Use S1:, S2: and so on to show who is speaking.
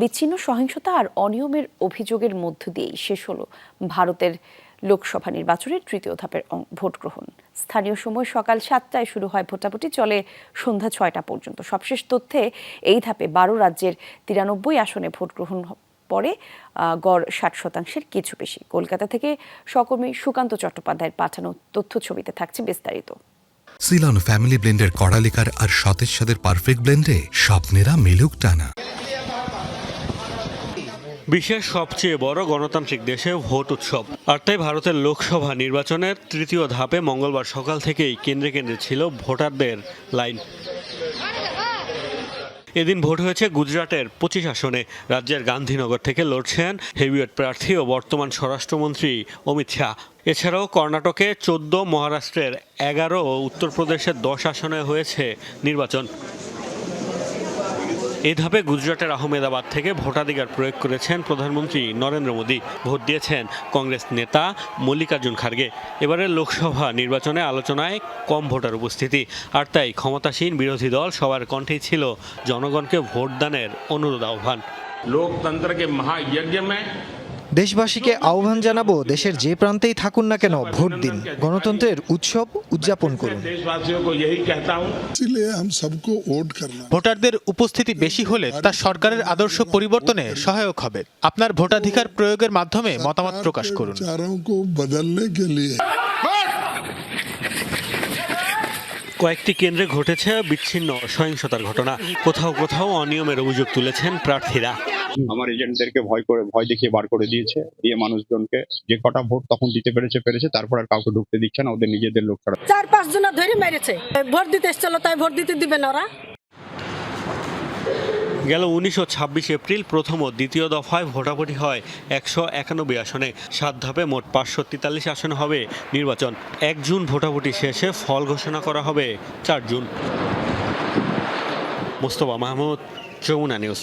S1: বিচ্ছিন্ন সহিংসতা আর অনিয়মের অভিযোগের মধ্য দিয়েই শেষ হলো ভারতের লোকসভা নির্বাচনের তৃতীয় ধাপের ভোট গ্রহণ। স্থানীয় সময় সকাল 7টায় শুরু হয় ভোটাভুটি, চলে সন্ধ্যা 6টা পর্যন্ত। সবশেষ তথ্যে এই ধাপে 12 রাজ্যের 93 আসনে ভোট গ্রহণ পরে গড় 60%-এর কিছু বেশি। কলকাতা থেকে সহকর্মী সুকান্ত চট্টোপাধ্যায়ের পাঠানো তথ্য ছবিতে থাকছে বিস্তারিত।
S2: সিলন ফ্যামিলি ব্লেন্ডের কড়ালিকার আর সতেজ স্বাদের পারফেক্ট ব্লেন্ডে স্বপ্নেরা মেলুক টানা।
S3: বিশ্বের সবচেয়ে বড় গণতান্ত্রিক দেশে ভোট উৎসব, আর তাই ভারতের লোকসভা নির্বাচনের তৃতীয় ধাপে মঙ্গলবার সকাল থেকেই কেন্দ্রে কেন্দ্রে ছিল ভোটারদের লাইন। এদিন ভোট হয়েছে গুজরাটের 25 আসনে। রাজ্যের গান্ধীনগর থেকে লড়ছেন হেভিওয়েট প্রার্থী ও বর্তমান স্বরাষ্ট্রমন্ত্রী অমিত শাহ। এছাড়াও কর্ণাটকে 14, মহারাষ্ট্রের 11 ও উত্তরপ্রদেশের 10 আসনে হয়েছে নির্বাচন। এই ধাপে গুজরাটের আহমেদাবাদ থেকে ভোটাধিকার প্রয়োগ করেছেন প্রধানমন্ত্রী নরেন্দ্র মোদী। ভোট দিয়েছেন কংগ্রেস নেতা মল্লিকার্জুন খার্গে। এবারের লোকসভা নির্বাচনে আলোচনায় কম ভোটার উপস্থিতি, আর তাই ক্ষমতাসীন বিরোধী দল সবার কণ্ঠেই ছিল জনগণকে ভোটদানের অনুরোধ আহ্বান।
S4: লোকতন্ত্রকে মহাযজ্ঞ মে
S5: দেশবাসীকে আহ্বান জানাবো, দেশের যে প্রান্তেই থাকুন না কেন ভোট দিন, গণতন্ত্রের উৎসব উদযাপন করুন।
S6: ভোটারদের উপস্থিতি বেশি হলে তা সরকারের আদর্শ পরিবর্তনে সহায়ক হবে। আপনার ভোটাধিকার প্রয়োগের মাধ্যমে মতামত প্রকাশ করুন।
S3: কয়েকটি কেন্দ্রে ঘটেছে বিচ্ছিন্ন সহিংসতার ঘটনা। কোথাও কোথাও অনিয়মের অভিযোগ তুলেছেন প্রার্থীরা।
S7: আমার এজেন্টদেরকে ভয় দেখিয়ে বার করে দিয়েছে, দিয়ে মানুষজনকে যে কটা ভোট তখন দিতে পেরেছে, তারপর আর কাউকে ঢুকতে দিচ্ছে না। ওদের নিজেদের লোক ছাড়া
S8: 4-5 জন ধরে মেরেছে। ভোট দিতে এসেছিল, তাই ভোট দিতে দিবে না ওরা।
S3: গেল 19 ও 26 এপ্রিল প্রথম ও দ্বিতীয় দফায় ভোটাভুটি হয় 191 আসনে। 7 ধাপে মোট 543 আসনে হবে নির্বাচন। 1 জুন ভোটাভুটি শেষে ফল ঘোষণা করা হবে 4 জুন। মোস্তফা মাহমুদ, যমুনা নিউজ।